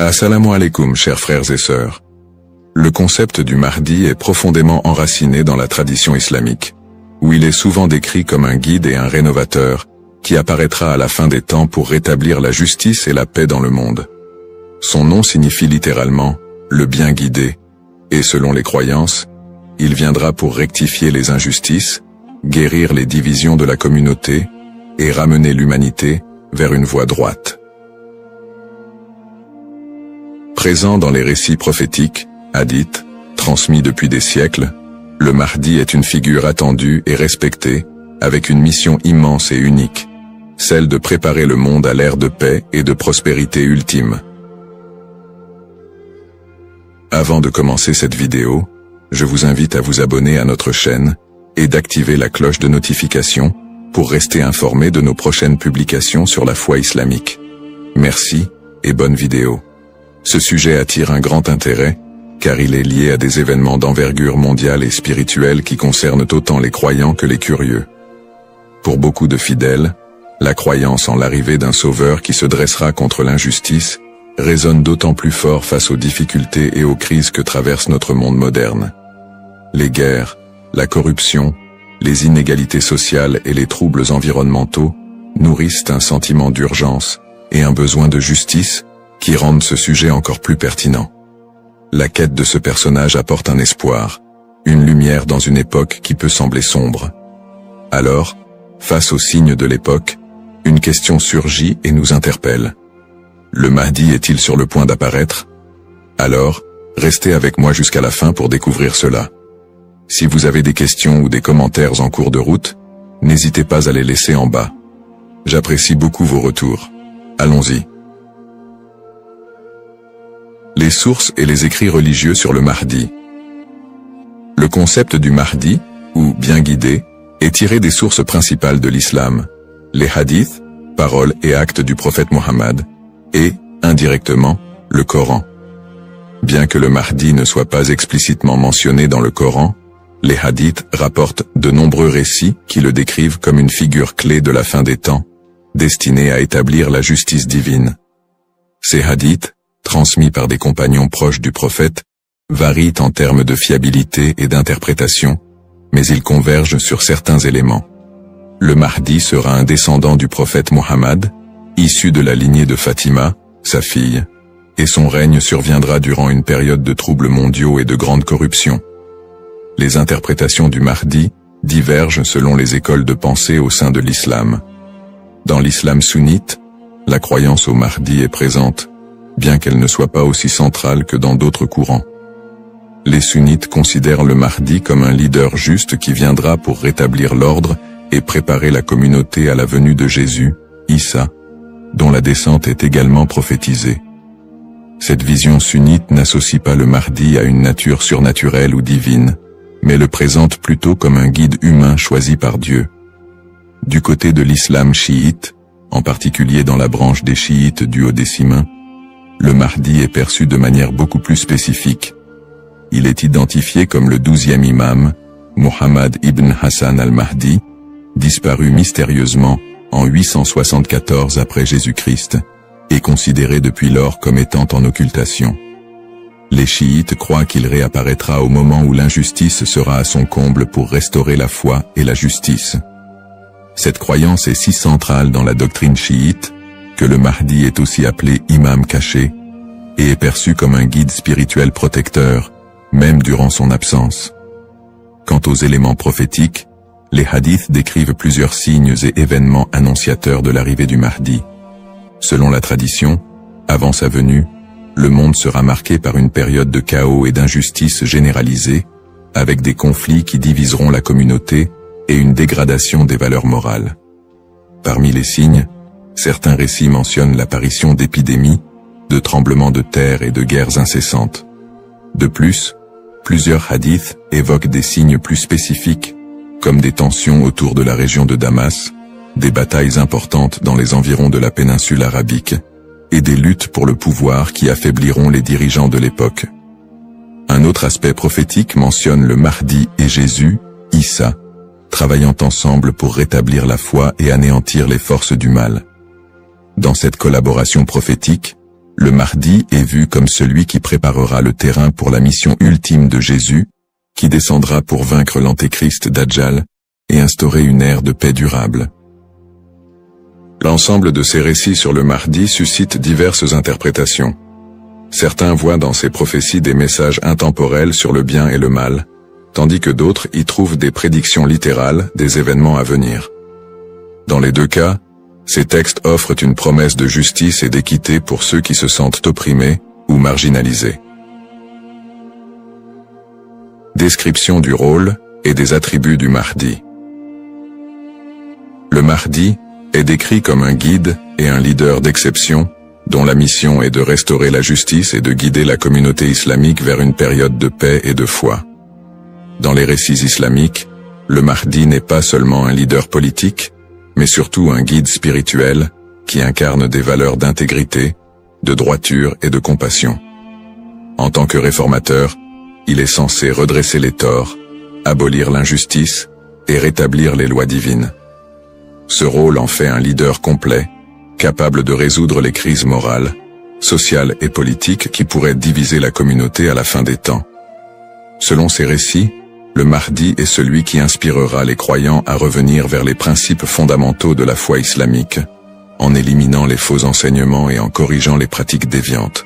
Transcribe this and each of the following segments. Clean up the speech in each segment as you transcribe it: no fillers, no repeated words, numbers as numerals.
Assalamu alaikum, chers frères et sœurs. Le concept du Mahdi est profondément enraciné dans la tradition islamique, où il est souvent décrit comme un guide et un rénovateur, qui apparaîtra à la fin des temps pour rétablir la justice et la paix dans le monde. Son nom signifie littéralement « le bien guidé », et selon les croyances, il viendra pour rectifier les injustices, guérir les divisions de la communauté et ramener l'humanité vers une voie droite. Présent dans les récits prophétiques, hadiths, transmis depuis des siècles, le Mahdi est une figure attendue et respectée, avec une mission immense et unique, celle de préparer le monde à l'ère de paix et de prospérité ultime. Avant de commencer cette vidéo, je vous invite à vous abonner à notre chaîne et d'activer la cloche de notification pour rester informé de nos prochaines publications sur la foi islamique. Merci et bonne vidéo. Ce sujet attire un grand intérêt, car il est lié à des événements d'envergure mondiale et spirituelle qui concernent autant les croyants que les curieux. Pour beaucoup de fidèles, la croyance en l'arrivée d'un sauveur qui se dressera contre l'injustice résonne d'autant plus fort face aux difficultés et aux crises que traverse notre monde moderne. Les guerres, la corruption, les inégalités sociales et les troubles environnementaux nourrissent un sentiment d'urgence et un besoin de justice qui rendent ce sujet encore plus pertinent. La quête de ce personnage apporte un espoir, une lumière dans une époque qui peut sembler sombre. Alors, face aux signes de l'époque, une question surgit et nous interpelle. Le Mahdi est-il sur le point d'apparaître? Alors, restez avec moi jusqu'à la fin pour découvrir cela. Si vous avez des questions ou des commentaires en cours de route, n'hésitez pas à les laisser en bas. J'apprécie beaucoup vos retours. Allons-y. Les sources et les écrits religieux sur le Mahdi. Le concept du Mahdi, ou bien guidé, est tiré des sources principales de l'islam, les hadiths, paroles et actes du prophète Mohammed, et, indirectement, le Coran. Bien que le Mahdi ne soit pas explicitement mentionné dans le Coran, les hadiths rapportent de nombreux récits qui le décrivent comme une figure clé de la fin des temps, destinée à établir la justice divine. Ces hadiths, transmis par des compagnons proches du prophète, varient en termes de fiabilité et d'interprétation, mais ils convergent sur certains éléments. Le Mahdi sera un descendant du prophète Mohammed, issu de la lignée de Fatima, sa fille, et son règne surviendra durant une période de troubles mondiaux et de grande corruption. Les interprétations du Mahdi divergent selon les écoles de pensée au sein de l'islam. Dans l'islam sunnite, la croyance au Mahdi est présente, bien qu'elle ne soit pas aussi centrale que dans d'autres courants. Les sunnites considèrent le Mahdi comme un leader juste qui viendra pour rétablir l'ordre et préparer la communauté à la venue de Jésus, Issa, dont la descente est également prophétisée. Cette vision sunnite n'associe pas le Mahdi à une nature surnaturelle ou divine, mais le présente plutôt comme un guide humain choisi par Dieu. Du côté de l'islam chiite, en particulier dans la branche des chiites duodécimains, le Mahdi est perçu de manière beaucoup plus spécifique. Il est identifié comme le 12e imam, Mohammed ibn Hassan al-Mahdi, disparu mystérieusement en 874 après Jésus-Christ, et considéré depuis lors comme étant en occultation. Les chiites croient qu'il réapparaîtra au moment où l'injustice sera à son comble pour restaurer la foi et la justice. Cette croyance est si centrale dans la doctrine chiite que le Mahdi est aussi appelé imam caché et est perçu comme un guide spirituel protecteur, même durant son absence. Quant aux éléments prophétiques, les hadiths décrivent plusieurs signes et événements annonciateurs de l'arrivée du Mahdi. Selon la tradition, avant sa venue, le monde sera marqué par une période de chaos et d'injustice généralisée, avec des conflits qui diviseront la communauté et une dégradation des valeurs morales. Parmi les signes, certains récits mentionnent l'apparition d'épidémies, de tremblements de terre et de guerres incessantes. De plus, plusieurs hadiths évoquent des signes plus spécifiques, comme des tensions autour de la région de Damas, des batailles importantes dans les environs de la péninsule arabique, et des luttes pour le pouvoir qui affaibliront les dirigeants de l'époque. Un autre aspect prophétique mentionne le Mahdi et Jésus, Issa, travaillant ensemble pour rétablir la foi et anéantir les forces du mal. Dans cette collaboration prophétique, le Mahdi est vu comme celui qui préparera le terrain pour la mission ultime de Jésus, qui descendra pour vaincre l'antéchrist Dajjal et instaurer une ère de paix durable. L'ensemble de ces récits sur le Mahdi suscite diverses interprétations. Certains voient dans ces prophéties des messages intemporels sur le bien et le mal, tandis que d'autres y trouvent des prédictions littérales des événements à venir. Dans les deux cas, ces textes offrent une promesse de justice et d'équité pour ceux qui se sentent opprimés ou marginalisés. Description du rôle et des attributs du Mahdi. Le Mahdi est décrit comme un guide et un leader d'exception, dont la mission est de restaurer la justice et de guider la communauté islamique vers une période de paix et de foi. Dans les récits islamiques, le Mahdi n'est pas seulement un leader politique, mais surtout un guide spirituel qui incarne des valeurs d'intégrité, de droiture et de compassion. En tant que réformateur, il est censé redresser les torts, abolir l'injustice et rétablir les lois divines. Ce rôle en fait un leader complet, capable de résoudre les crises morales, sociales et politiques qui pourraient diviser la communauté à la fin des temps. Selon ces récits, le Mahdi est celui qui inspirera les croyants à revenir vers les principes fondamentaux de la foi islamique, en éliminant les faux enseignements et en corrigeant les pratiques déviantes.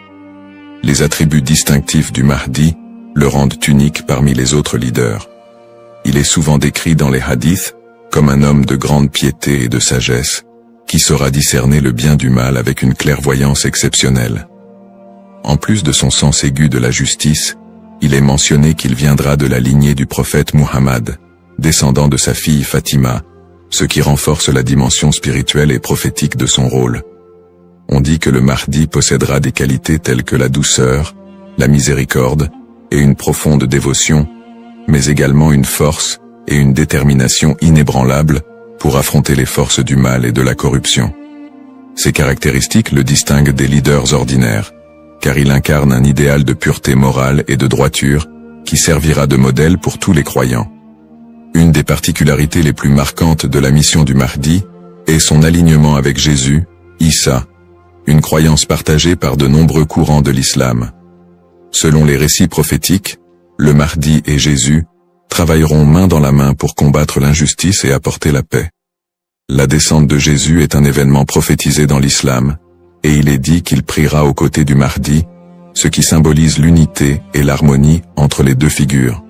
Les attributs distinctifs du Mahdi le rendent unique parmi les autres leaders. Il est souvent décrit dans les hadiths comme un homme de grande piété et de sagesse, qui saura discerner le bien du mal avec une clairvoyance exceptionnelle. En plus de son sens aigu de la justice, il est mentionné qu'il viendra de la lignée du prophète Muhammad, descendant de sa fille Fatima, ce qui renforce la dimension spirituelle et prophétique de son rôle. On dit que le Mahdi possédera des qualités telles que la douceur, la miséricorde et une profonde dévotion, mais également une force et une détermination inébranlables pour affronter les forces du mal et de la corruption. Ces caractéristiques le distinguent des leaders ordinaires, car il incarne un idéal de pureté morale et de droiture qui servira de modèle pour tous les croyants. Une des particularités les plus marquantes de la mission du Mahdi est son alignement avec Jésus, Issa, une croyance partagée par de nombreux courants de l'islam. Selon les récits prophétiques, le Mahdi et Jésus travailleront main dans la main pour combattre l'injustice et apporter la paix. La descente de Jésus est un événement prophétisé dans l'islam, et il est dit qu'il priera aux côtés du Mahdi, ce qui symbolise l'unité et l'harmonie entre les deux figures.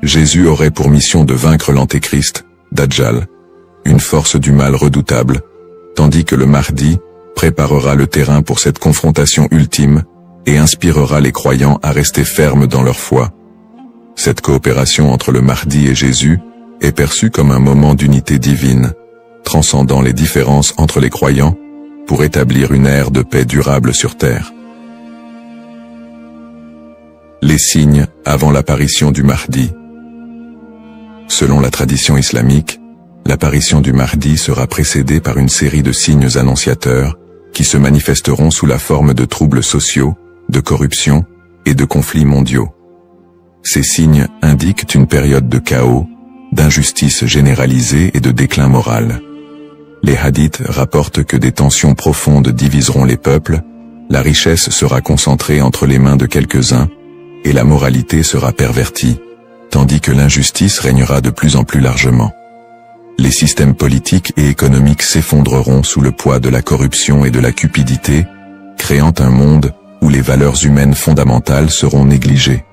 Jésus aurait pour mission de vaincre l'antéchrist, Dajjal, une force du mal redoutable, tandis que le Mahdi préparera le terrain pour cette confrontation ultime et inspirera les croyants à rester fermes dans leur foi. Cette coopération entre le Mahdi et Jésus est perçue comme un moment d'unité divine, transcendant les différences entre les croyants pour établir une ère de paix durable sur terre. Les signes avant l'apparition du Mahdi. Selon la tradition islamique, l'apparition du Mahdi sera précédée par une série de signes annonciateurs qui se manifesteront sous la forme de troubles sociaux, de corruption et de conflits mondiaux. Ces signes indiquent une période de chaos, d'injustice généralisée et de déclin moral. Les hadiths rapportent que des tensions profondes diviseront les peuples, la richesse sera concentrée entre les mains de quelques-uns, et la moralité sera pervertie, tandis que l'injustice régnera de plus en plus largement. Les systèmes politiques et économiques s'effondreront sous le poids de la corruption et de la cupidité, créant un monde où les valeurs humaines fondamentales seront négligées.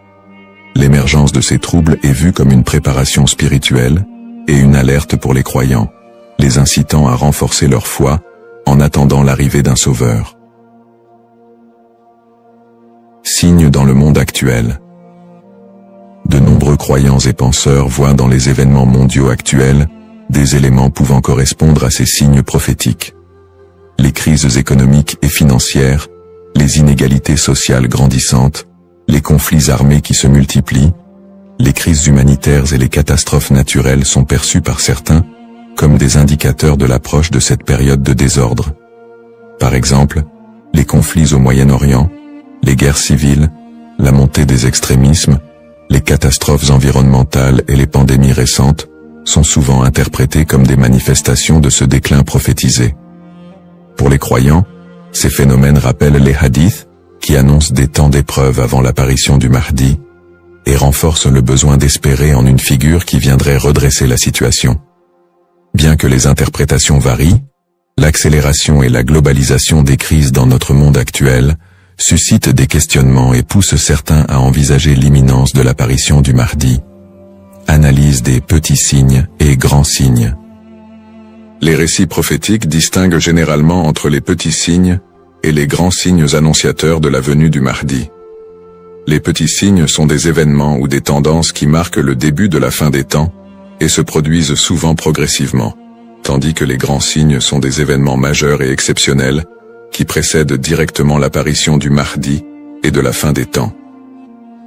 L'émergence de ces troubles est vue comme une préparation spirituelle et une alerte pour les croyants, les incitant à renforcer leur foi en attendant l'arrivée d'un sauveur. Signes dans le monde actuel. De nombreux croyants et penseurs voient dans les événements mondiaux actuels des éléments pouvant correspondre à ces signes prophétiques. Les crises économiques et financières, les inégalités sociales grandissantes, les conflits armés qui se multiplient, les crises humanitaires et les catastrophes naturelles sont perçus par certains comme des indicateurs de l'approche de cette période de désordre. Par exemple, les conflits au Moyen-Orient, les guerres civiles, la montée des extrémismes, les catastrophes environnementales et les pandémies récentes sont souvent interprétés comme des manifestations de ce déclin prophétisé. Pour les croyants, Ces phénomènes rappellent les hadiths, qui annoncent des temps d'épreuve avant l'apparition du Mahdi, et renforcent le besoin d'espérer en une figure qui viendrait redresser la situation. Bien que les interprétations varient, l'accélération et la globalisation des crises dans notre monde actuel suscitent des questionnements et poussent certains à envisager l'imminence de l'apparition du Mahdi. Analyse des petits signes et grands signes. Les récits prophétiques distinguent généralement entre les petits signes et les grands signes annonciateurs de la venue du Mahdi. Les petits signes sont des événements ou des tendances qui marquent le début de la fin des temps et se produisent souvent progressivement, tandis que les grands signes sont des événements majeurs et exceptionnels qui précèdent directement l'apparition du Mahdi et de la fin des temps.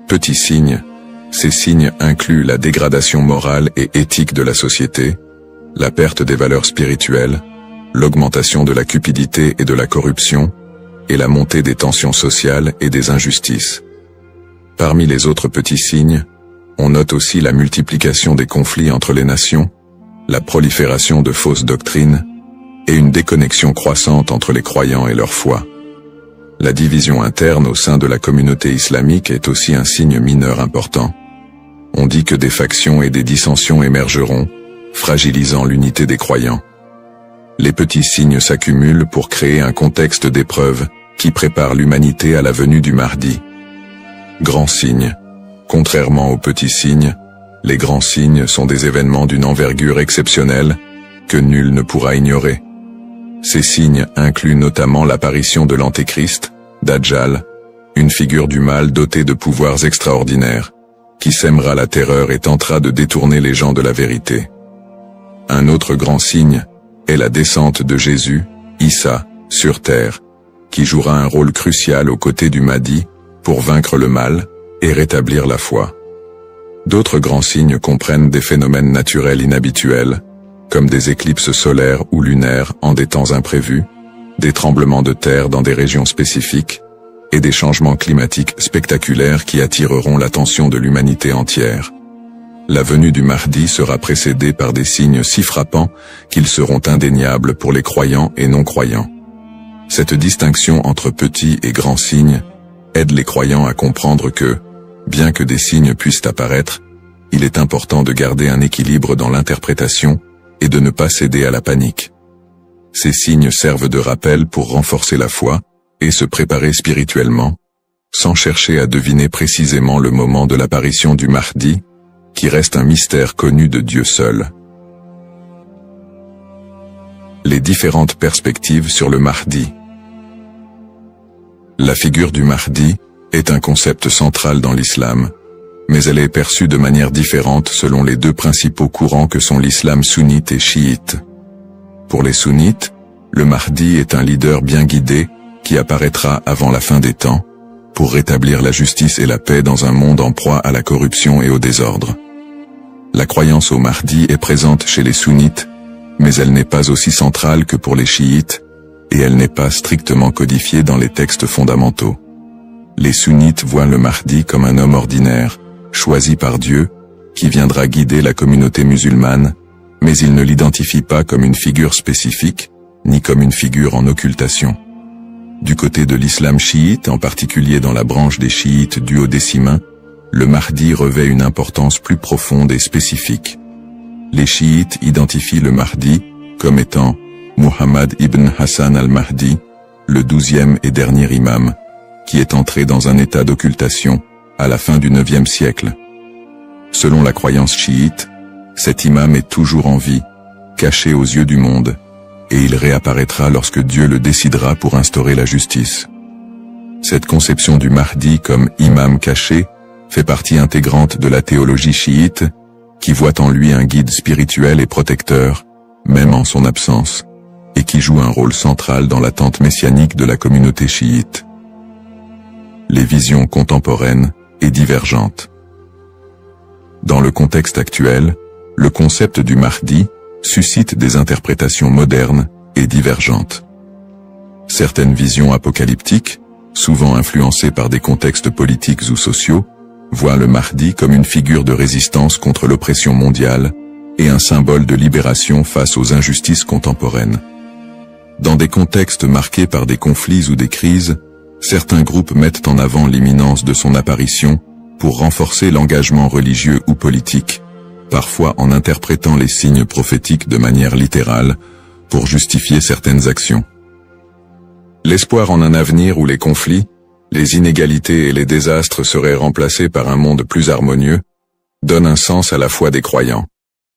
Petits signes, ces signes incluent la dégradation morale et éthique de la société, la perte des valeurs spirituelles, l'augmentation de la cupidité et de la corruption, et la montée des tensions sociales et des injustices. Parmi les autres petits signes, on note aussi la multiplication des conflits entre les nations, la prolifération de fausses doctrines, et une déconnexion croissante entre les croyants et leur foi. La division interne au sein de la communauté islamique est aussi un signe mineur important. On dit que des factions et des dissensions émergeront, fragilisant l'unité des croyants. Les petits signes s'accumulent pour créer un contexte d'épreuve qui prépare l'humanité à la venue du Mahdi. Grands signes. Contrairement aux petits signes, les grands signes sont des événements d'une envergure exceptionnelle que nul ne pourra ignorer. Ces signes incluent notamment l'apparition de l'Antéchrist, Dajjal, une figure du mal dotée de pouvoirs extraordinaires, qui sèmera la terreur et tentera de détourner les gens de la vérité. Un autre grand signe est la descente de Jésus, Issa, sur terre, qui jouera un rôle crucial aux côtés du Mahdi pour vaincre le mal et rétablir la foi. D'autres grands signes comprennent des phénomènes naturels inhabituels, comme des éclipses solaires ou lunaires en des temps imprévus, des tremblements de terre dans des régions spécifiques, et des changements climatiques spectaculaires qui attireront l'attention de l'humanité entière. La venue du Mahdi sera précédée par des signes si frappants qu'ils seront indéniables pour les croyants et non-croyants. Cette distinction entre petits et grands signes aide les croyants à comprendre que, bien que des signes puissent apparaître, il est important de garder un équilibre dans l'interprétation et de ne pas céder à la panique. Ces signes servent de rappel pour renforcer la foi et se préparer spirituellement, sans chercher à deviner précisément le moment de l'apparition du Mahdi, qui reste un mystère connu de Dieu seul. Les différentes perspectives sur le Mahdi. La figure du Mahdi est un concept central dans l'islam, mais elle est perçue de manière différente selon les deux principaux courants que sont l'islam sunnite et chiite. Pour les sunnites, le Mahdi est un leader bien guidé qui apparaîtra avant la fin des temps, pour rétablir la justice et la paix dans un monde en proie à la corruption et au désordre. La croyance au Mahdi est présente chez les sunnites, mais elle n'est pas aussi centrale que pour les chiites, et elle n'est pas strictement codifiée dans les textes fondamentaux. Les sunnites voient le Mahdi comme un homme ordinaire, choisi par Dieu, qui viendra guider la communauté musulmane, mais ils ne l'identifient pas comme une figure spécifique, ni comme une figure en occultation. Du côté de l'islam chiite, en particulier dans la branche des chiites duodécimains, le Mahdi revêt une importance plus profonde et spécifique. Les chiites identifient le Mahdi comme étant Muhammad ibn Hassan al-Mahdi, le 12e et dernier imam, qui est entré dans un état d'occultation à la fin du 9e siècle. Selon la croyance chiite, cet imam est toujours en vie, caché aux yeux du monde, et il réapparaîtra lorsque Dieu le décidera pour instaurer la justice. Cette conception du Mahdi comme imam caché fait partie intégrante de la théologie chiite, qui voit en lui un guide spirituel et protecteur, même en son absence, et qui joue un rôle central dans l'attente messianique de la communauté chiite. Les visions contemporaines et divergentes. Dans le contexte actuel, le concept du Mahdi suscite des interprétations modernes et divergentes. Certaines visions apocalyptiques, souvent influencées par des contextes politiques ou sociaux, voient le Mahdi comme une figure de résistance contre l'oppression mondiale et un symbole de libération face aux injustices contemporaines. Dans des contextes marqués par des conflits ou des crises, certains groupes mettent en avant l'imminence de son apparition pour renforcer l'engagement religieux ou politique, parfois en interprétant les signes prophétiques de manière littérale pour justifier certaines actions. L'espoir en un avenir où les conflits, les inégalités et les désastres seraient remplacés par un monde plus harmonieux, donne un sens à la foi des croyants,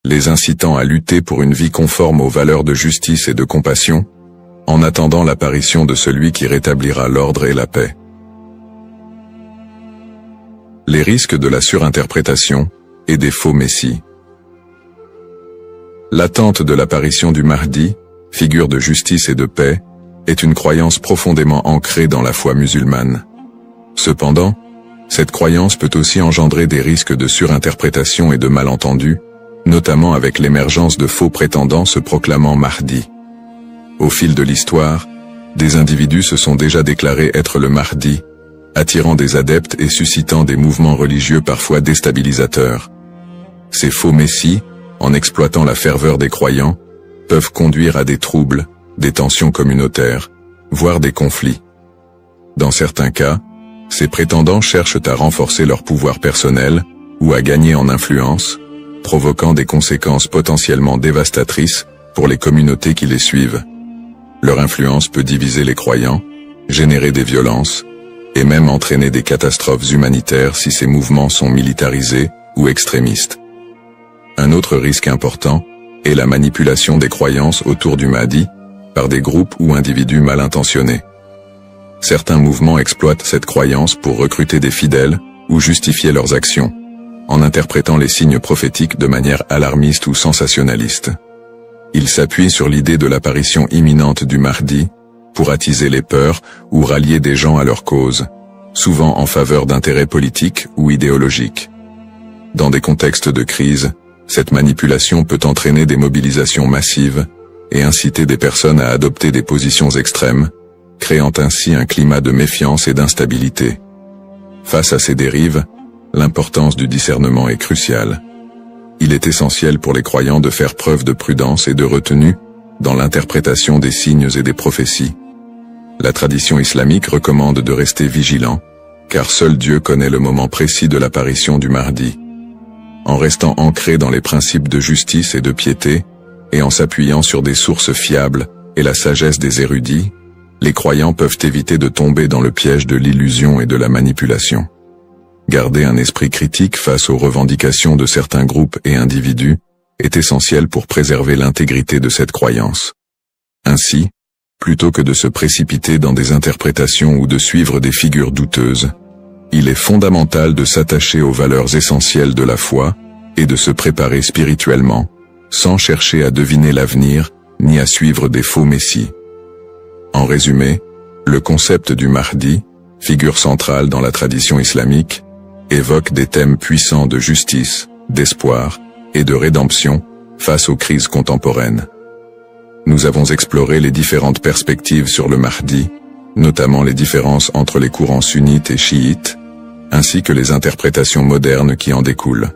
les incitant à lutter pour une vie conforme aux valeurs de justice et de compassion, en attendant l'apparition de celui qui rétablira l'ordre et la paix. Les risques de la surinterprétation et des faux messies. L'attente de l'apparition du Mahdi, figure de justice et de paix, est une croyance profondément ancrée dans la foi musulmane. Cependant, cette croyance peut aussi engendrer des risques de surinterprétation et de malentendus, notamment avec l'émergence de faux prétendants se proclamant Mahdi. Au fil de l'histoire, des individus se sont déjà déclarés être le Mahdi, attirant des adeptes et suscitant des mouvements religieux parfois déstabilisateurs. Ces faux messies, en exploitant la ferveur des croyants, peuvent conduire à des troubles, des tensions communautaires, voire des conflits. Dans certains cas, ces prétendants cherchent à renforcer leur pouvoir personnel ou à gagner en influence, provoquant des conséquences potentiellement dévastatrices pour les communautés qui les suivent. Leur influence peut diviser les croyants, générer des violences, et même entraîner des catastrophes humanitaires si ces mouvements sont militarisés ou extrémistes. Un autre risque important est la manipulation des croyances autour du Mahdi par des groupes ou individus mal intentionnés. Certains mouvements exploitent cette croyance pour recruter des fidèles ou justifier leurs actions, en interprétant les signes prophétiques de manière alarmiste ou sensationnaliste. Ils s'appuient sur l'idée de l'apparition imminente du Mahdi pour attiser les peurs ou rallier des gens à leur cause, souvent en faveur d'intérêts politiques ou idéologiques. Dans des contextes de crise, cette manipulation peut entraîner des mobilisations massives et inciter des personnes à adopter des positions extrêmes, créant ainsi un climat de méfiance et d'instabilité. Face à ces dérives, l'importance du discernement est cruciale. Il est essentiel pour les croyants de faire preuve de prudence et de retenue dans l'interprétation des signes et des prophéties. La tradition islamique recommande de rester vigilant, car seul Dieu connaît le moment précis de l'apparition du Mahdi. En restant ancré dans les principes de justice et de piété, et en s'appuyant sur des sources fiables et la sagesse des érudits, les croyants peuvent éviter de tomber dans le piège de l'illusion et de la manipulation. Garder un esprit critique face aux revendications de certains groupes et individus est essentiel pour préserver l'intégrité de cette croyance. Ainsi, plutôt que de se précipiter dans des interprétations ou de suivre des figures douteuses, il est fondamental de s'attacher aux valeurs essentielles de la foi et de se préparer spirituellement, sans chercher à deviner l'avenir ni à suivre des faux messies. En résumé, le concept du Mahdi, figure centrale dans la tradition islamique, évoque des thèmes puissants de justice, d'espoir et de rédemption face aux crises contemporaines. Nous avons exploré les différentes perspectives sur le Mahdi, notamment les différences entre les courants sunnites et chiites, ainsi que les interprétations modernes qui en découlent.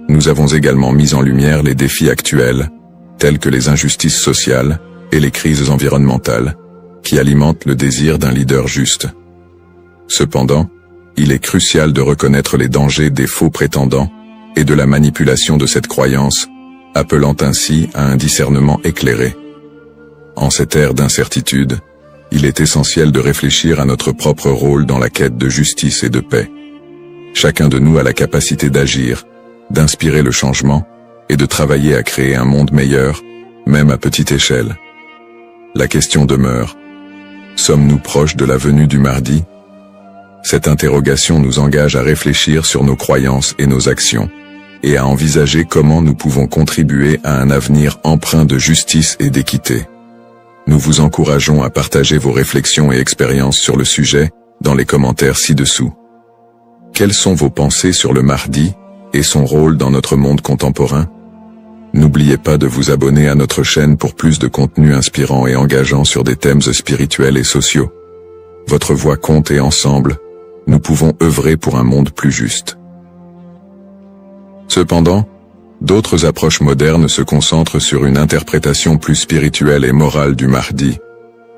Nous avons également mis en lumière les défis actuels, tels que les injustices sociales et les crises environnementales, qui alimentent le désir d'un leader juste. Cependant, il est crucial de reconnaître les dangers des faux prétendants et de la manipulation de cette croyance, appelant ainsi à un discernement éclairé. En cette ère d'incertitude, il est essentiel de réfléchir à notre propre rôle dans la quête de justice et de paix. Chacun de nous a la capacité d'agir, d'inspirer le changement et de travailler à créer un monde meilleur, même à petite échelle. La question demeure: sommes-nous proches de la venue du Mahdi? Cette interrogation nous engage à réfléchir sur nos croyances et nos actions, et à envisager comment nous pouvons contribuer à un avenir empreint de justice et d'équité. Nous vous encourageons à partager vos réflexions et expériences sur le sujet dans les commentaires ci-dessous. Quelles sont vos pensées sur le Mahdi et son rôle dans notre monde contemporain? N'oubliez pas de vous abonner à notre chaîne pour plus de contenu inspirant et engageant sur des thèmes spirituels et sociaux. Votre voix compte et ensemble, nous pouvons œuvrer pour un monde plus juste. Cependant, D'autres approches modernes se concentrent sur une interprétation plus spirituelle et morale du Mahdi,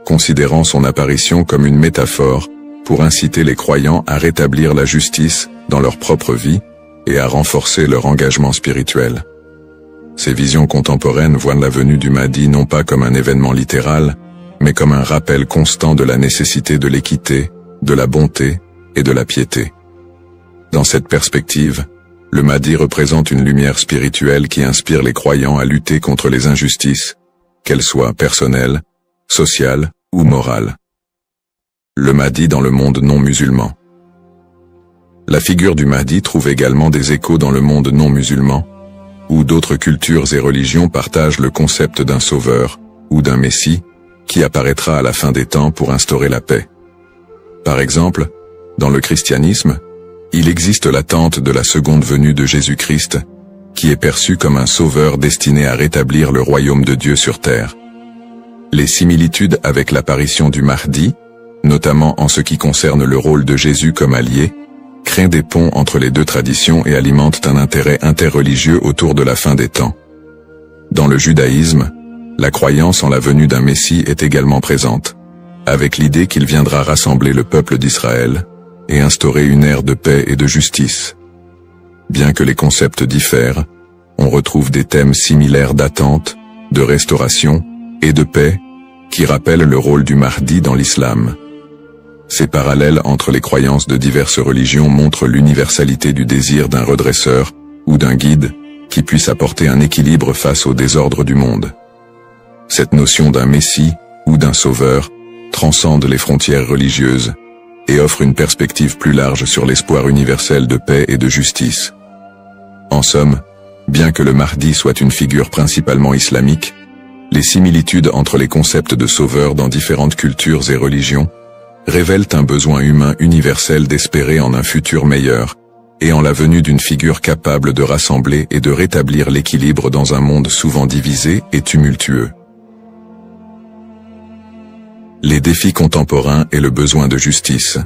considérant son apparition comme une métaphore pour inciter les croyants à rétablir la justice dans leur propre vie et à renforcer leur engagement spirituel. Ces visions contemporaines voient la venue du Mahdi non pas comme un événement littéral, mais comme un rappel constant de la nécessité de l'équité, de la bonté et de la piété. Dans cette perspective, le Mahdi représente une lumière spirituelle qui inspire les croyants à lutter contre les injustices, qu'elles soient personnelles, sociales ou morales. Le Mahdi dans le monde non musulman. La figure du Mahdi trouve également des échos dans le monde non musulman, où d'autres cultures et religions partagent le concept d'un sauveur ou d'un messie qui apparaîtra à la fin des temps pour instaurer la paix. Par exemple, dans le christianisme, il existe l'attente de la seconde venue de Jésus-Christ, qui est perçu comme un sauveur destiné à rétablir le royaume de Dieu sur terre. Les similitudes avec l'apparition du Mahdi, notamment en ce qui concerne le rôle de Jésus comme allié, créent des ponts entre les deux traditions et alimentent un intérêt interreligieux autour de la fin des temps. Dans le judaïsme, la croyance en la venue d'un Messie est également présente, avec l'idée qu'il viendra rassembler le peuple d'Israël et instaurer une ère de paix et de justice. Bien que les concepts diffèrent, on retrouve des thèmes similaires d'attente, de restauration et de paix qui rappellent le rôle du Mahdi dans l'islam. Ces parallèles entre les croyances de diverses religions montrent l'universalité du désir d'un redresseur ou d'un guide qui puisse apporter un équilibre face au désordre du monde. Cette notion d'un messie ou d'un sauveur transcende les frontières religieuses et offre une perspective plus large sur l'espoir universel de paix et de justice. En somme, bien que le Mahdi soit une figure principalement islamique, les similitudes entre les concepts de sauveur dans différentes cultures et religions révèlent un besoin humain universel d'espérer en un futur meilleur, et en la venue d'une figure capable de rassembler et de rétablir l'équilibre dans un monde souvent divisé et tumultueux. Les défis contemporains et le besoin de justice.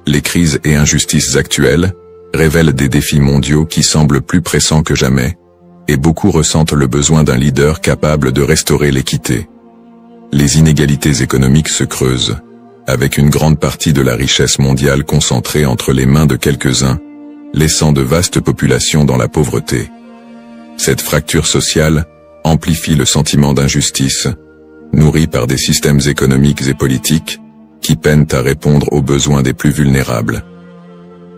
Les crises et injustices actuelles révèlent des défis mondiaux qui semblent plus pressants que jamais, et beaucoup ressentent le besoin d'un leader capable de restaurer l'équité. Les inégalités économiques se creusent, avec une grande partie de la richesse mondiale concentrée entre les mains de quelques-uns, laissant de vastes populations dans la pauvreté. Cette fracture sociale amplifie le sentiment d'injustice, nourri par des systèmes économiques et politiques qui peinent à répondre aux besoins des plus vulnérables.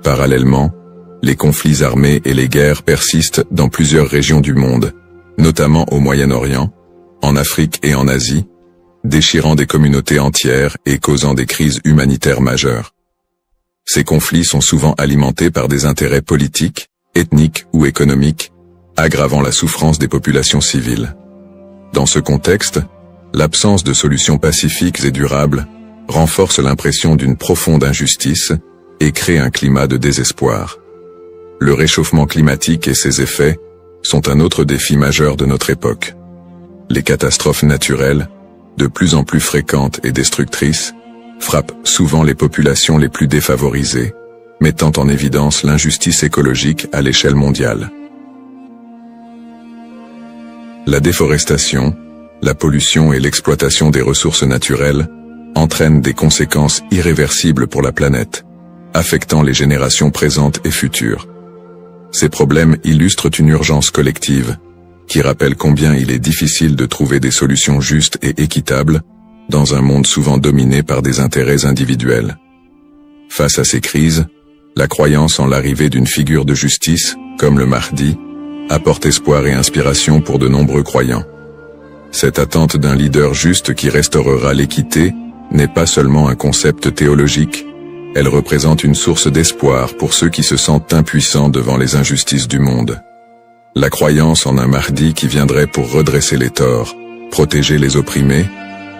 Parallèlement, les conflits armés et les guerres persistent dans plusieurs régions du monde, notamment au Moyen-Orient, en Afrique et en Asie, déchirant des communautés entières et causant des crises humanitaires majeures. Ces conflits sont souvent alimentés par des intérêts politiques, ethniques ou économiques, aggravant la souffrance des populations civiles. Dans ce contexte, l'absence de solutions pacifiques et durables renforce l'impression d'une profonde injustice et crée un climat de désespoir. Le réchauffement climatique et ses effets sont un autre défi majeur de notre époque. Les catastrophes naturelles, de plus en plus fréquentes et destructrices, frappent souvent les populations les plus défavorisées, mettant en évidence l'injustice écologique à l'échelle mondiale. La déforestation, la pollution et l'exploitation des ressources naturelles entraînent des conséquences irréversibles pour la planète, affectant les générations présentes et futures. Ces problèmes illustrent une urgence collective, qui rappelle combien il est difficile de trouver des solutions justes et équitables dans un monde souvent dominé par des intérêts individuels. Face à ces crises, la croyance en l'arrivée d'une figure de justice, comme le Mahdi, apporte espoir et inspiration pour de nombreux croyants. Cette attente d'un leader juste qui restaurera l'équité n'est pas seulement un concept théologique, elle représente une source d'espoir pour ceux qui se sentent impuissants devant les injustices du monde. La croyance en un Mahdi qui viendrait pour redresser les torts, protéger les opprimés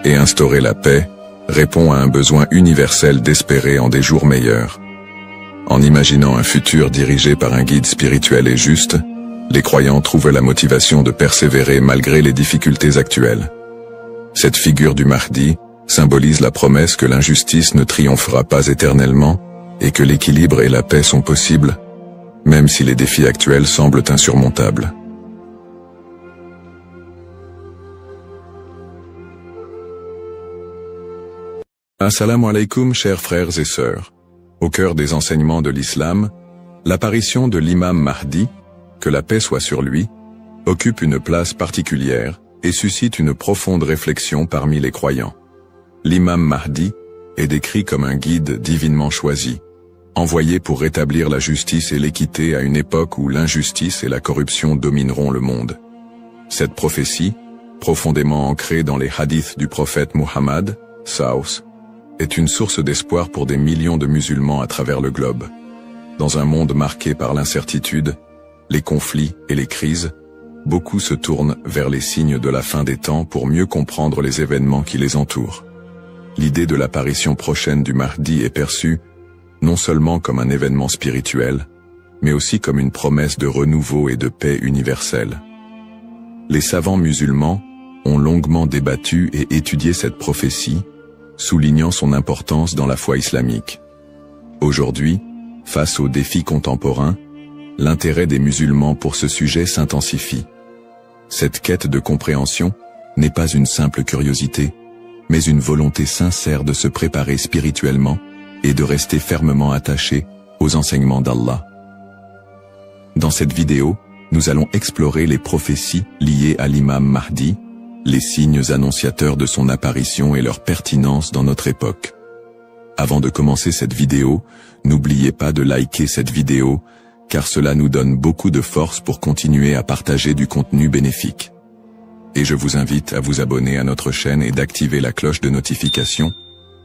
et instaurer la paix répond à un besoin universel d'espérer en des jours meilleurs. En imaginant un futur dirigé par un guide spirituel et juste, les croyants trouvent la motivation de persévérer malgré les difficultés actuelles. Cette figure du Mahdi symbolise la promesse que l'injustice ne triomphera pas éternellement et que l'équilibre et la paix sont possibles, même si les défis actuels semblent insurmontables. Assalamu alaikum, chers frères et sœurs. Au cœur des enseignements de l'islam, l'apparition de l'imam Mahdi, que la paix soit sur lui, occupe une place particulière et suscite une profonde réflexion parmi les croyants. L'imam Mahdi est décrit comme un guide divinement choisi, envoyé pour rétablir la justice et l'équité à une époque où l'injustice et la corruption domineront le monde. Cette prophétie, profondément ancrée dans les hadiths du prophète Muhammad, Saus, est une source d'espoir pour des millions de musulmans à travers le globe. Dans un monde marqué par l'incertitude, les conflits et les crises, beaucoup se tournent vers les signes de la fin des temps pour mieux comprendre les événements qui les entourent. L'idée de l'apparition prochaine du Mahdi est perçue non seulement comme un événement spirituel, mais aussi comme une promesse de renouveau et de paix universelle. Les savants musulmans ont longuement débattu et étudié cette prophétie, soulignant son importance dans la foi islamique. Aujourd'hui, face aux défis contemporains, l'intérêt des musulmans pour ce sujet s'intensifie. Cette quête de compréhension n'est pas une simple curiosité, mais une volonté sincère de se préparer spirituellement et de rester fermement attaché aux enseignements d'Allah. Dans cette vidéo, nous allons explorer les prophéties liées à l'imam Mahdi, les signes annonciateurs de son apparition et leur pertinence dans notre époque. Avant de commencer cette vidéo, n'oubliez pas de liker cette vidéo, car cela nous donne beaucoup de force pour continuer à partager du contenu bénéfique. Et je vous invite à vous abonner à notre chaîne et d'activer la cloche de notification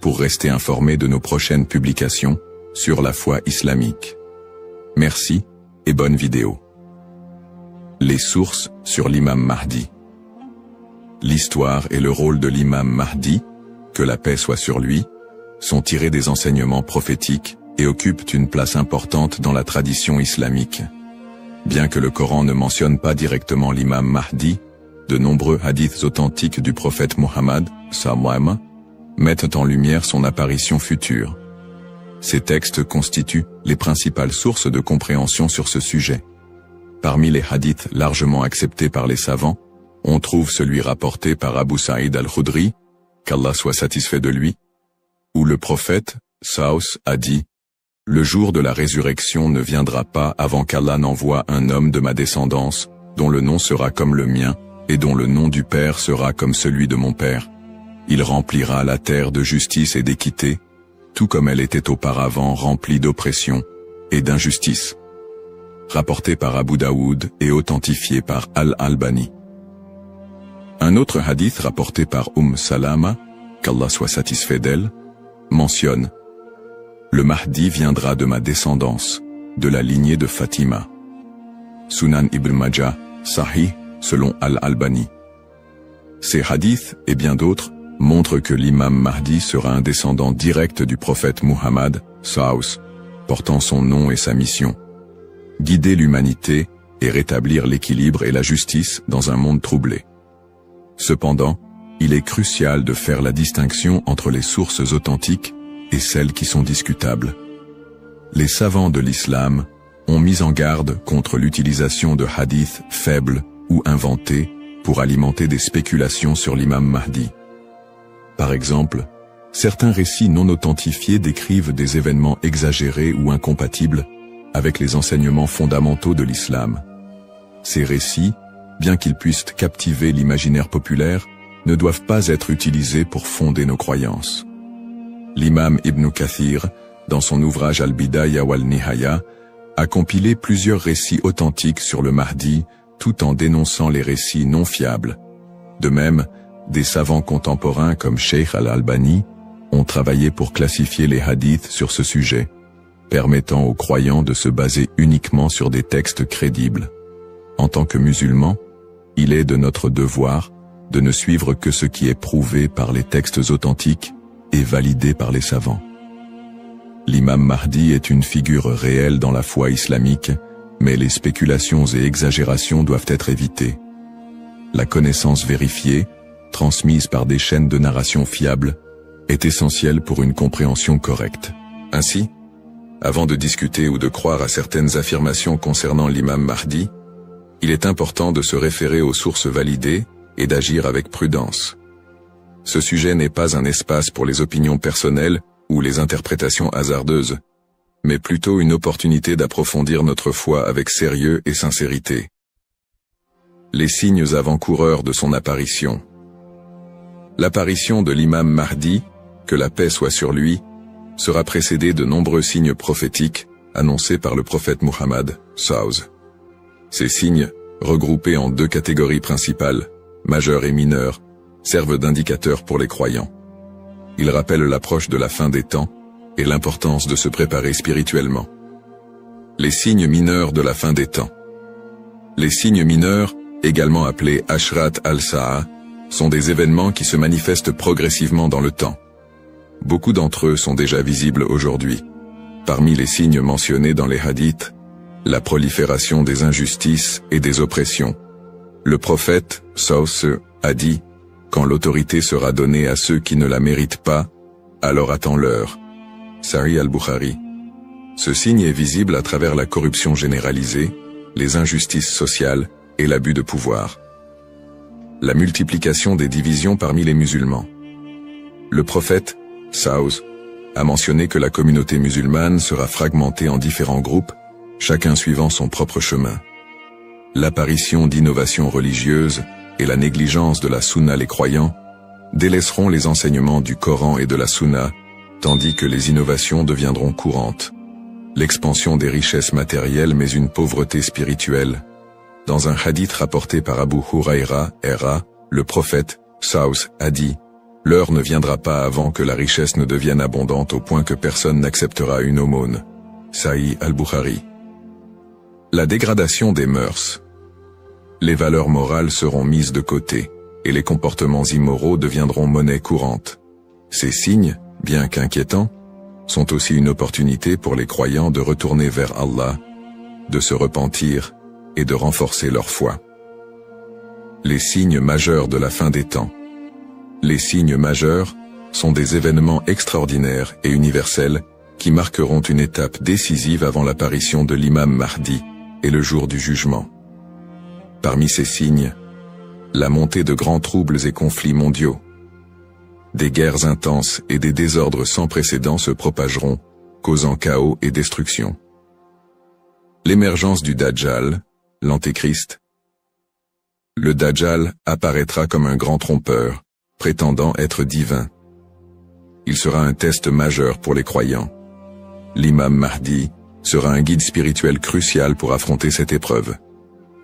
pour rester informé de nos prochaines publications sur la foi islamique. Merci et bonne vidéo. Les sources sur l'imam Mahdi. L'histoire et le rôle de l'imam Mahdi, que la paix soit sur lui, sont tirés des enseignements prophétiques et occupent une place importante dans la tradition islamique. Bien que le Coran ne mentionne pas directement l'imam Mahdi, de nombreux hadiths authentiques du prophète Muhammad, sallam, mettent en lumière son apparition future. Ces textes constituent les principales sources de compréhension sur ce sujet. Parmi les hadiths largement acceptés par les savants, on trouve celui rapporté par Abu Saïd al-Khudri, qu'Allah soit satisfait de lui, où le prophète, Saus, a dit « Le jour de la résurrection ne viendra pas avant qu'Allah n'envoie un homme de ma descendance, dont le nom sera comme le mien, et dont le nom du Père sera comme celui de mon Père. Il remplira la terre de justice et d'équité, tout comme elle était auparavant remplie d'oppression et d'injustice. » Rapporté par Abu Daoud et authentifié par Al-Albani. Un autre hadith rapporté par Salama, qu'Allah soit satisfait d'elle, mentionne « Le Mahdi viendra de ma descendance, de la lignée de Fatima. » Sunan Ibn Majah, Sahih, selon Al-Albani. Ces hadiths, et bien d'autres, montrent que l'imam Mahdi sera un descendant direct du prophète Muhammad, Saus, portant son nom et sa mission. Guider l'humanité et rétablir l'équilibre et la justice dans un monde troublé. Cependant, il est crucial de faire la distinction entre les sources authentiques et celles qui sont discutables. Les savants de l'islam ont mis en garde contre l'utilisation de hadiths faibles ou inventés pour alimenter des spéculations sur l'imam Mahdi. Par exemple, certains récits non authentifiés décrivent des événements exagérés ou incompatibles avec les enseignements fondamentaux de l'islam. Ces récits, bien qu'ils puissent captiver l'imaginaire populaire, ne doivent pas être utilisés pour fonder nos croyances. L'imam Ibn Kathir, dans son ouvrage Al-Bidaya wal-Nihaya, a compilé plusieurs récits authentiques sur le Mahdi, tout en dénonçant les récits non fiables. De même, des savants contemporains comme Sheikh Al-Albani ont travaillé pour classifier les hadiths sur ce sujet, permettant aux croyants de se baser uniquement sur des textes crédibles. En tant que musulmans, il est de notre devoir de ne suivre que ce qui est prouvé par les textes authentiques et validé par les savants. L'imam Mahdi est une figure réelle dans la foi islamique, mais les spéculations et exagérations doivent être évitées. La connaissance vérifiée, transmise par des chaînes de narration fiables, est essentielle pour une compréhension correcte. Ainsi, Avant de discuter ou de croire à certaines affirmations concernant l'imam Mahdi, il est important de se référer aux sources validées et d'agir avec prudence. Ce sujet n'est pas un espace pour les opinions personnelles ou les interprétations hasardeuses, mais plutôt une opportunité d'approfondir notre foi avec sérieux et sincérité. Les signes avant-coureurs de son apparition. L'apparition de l'imam Mahdi, que la paix soit sur lui, sera précédée de nombreux signes prophétiques annoncés par le prophète Muhammad, SAW. Ces signes, regroupés en deux catégories principales, majeurs et mineurs, servent d'indicateurs pour les croyants. Ils rappellent l'approche de la fin des temps et l'importance de se préparer spirituellement. Les signes mineurs de la fin des temps. Les signes mineurs, également appelés Ashrat al-Sa'a, sont des événements qui se manifestent progressivement dans le temps. Beaucoup d'entre eux sont déjà visibles aujourd'hui. Parmi les signes mentionnés dans les hadiths, la prolifération des injustices et des oppressions. Le prophète, SAW, a dit « Quand l'autorité sera donnée à ceux qui ne la méritent pas, alors attends-leur » Sahih al-Bukhari. Ce signe est visible à travers la corruption généralisée, les injustices sociales et l'abus de pouvoir. La multiplication des divisions parmi les musulmans. Le prophète, SAW, a mentionné que la communauté musulmane sera fragmentée en différents groupes, chacun suivant son propre chemin. L'apparition d'innovations religieuses et la négligence de la sunna les croyants délaisseront les enseignements du Coran et de la sunna, tandis que les innovations deviendront courantes. L'expansion des richesses matérielles mais une pauvreté spirituelle. Dans un hadith rapporté par Abu Huraira, le prophète, SAW, a dit « L'heure ne viendra pas avant que la richesse ne devienne abondante au point que personne n'acceptera une aumône. » Sahih al-Bukhari. La dégradation des mœurs. Les valeurs morales seront mises de côté, et les comportements immoraux deviendront monnaie courante. Ces signes, bien qu'inquiétants, sont aussi une opportunité pour les croyants de retourner vers Allah, de se repentir et de renforcer leur foi. Les signes majeurs de la fin des temps. Les signes majeurs sont des événements extraordinaires et universels qui marqueront une étape décisive avant l'apparition de l'imam Mahdi et le jour du jugement. Parmi ces signes, la montée de grands troubles et conflits mondiaux. Des guerres intenses et des désordres sans précédent se propageront, causant chaos et destruction. L'émergence du Dajjal, l'Antéchrist. Le Dajjal apparaîtra comme un grand trompeur, prétendant être divin. Il sera un test majeur pour les croyants. L'imam Mahdi sera un guide spirituel crucial pour affronter cette épreuve.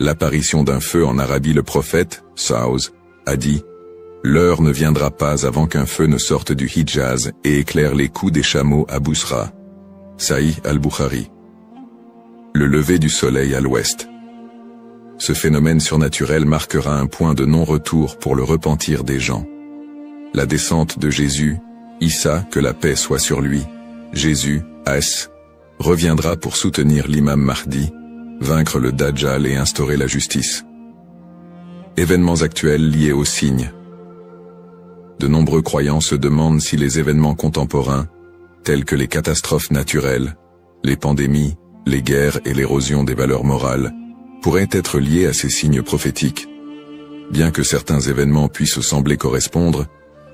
L'apparition d'un feu en Arabie. Le prophète, SAW, a dit « L'heure ne viendra pas avant qu'un feu ne sorte du Hijaz et éclaire les coups des chameaux à Bousra. » Sahih al-Bukhari. Le lever du soleil à l'ouest. Ce phénomène surnaturel marquera un point de non-retour pour le repentir des gens. La descente de Jésus, Issa, que la paix soit sur lui, Jésus, As, reviendra pour soutenir l'imam Mahdi, vaincre le Dajjal et instaurer la justice. Événements actuels liés aux signes. De nombreux croyants se demandent si les événements contemporains, tels que les catastrophes naturelles, les pandémies, les guerres et l'érosion des valeurs morales, pourraient être liés à ces signes prophétiques. Bien que certains événements puissent sembler correspondre,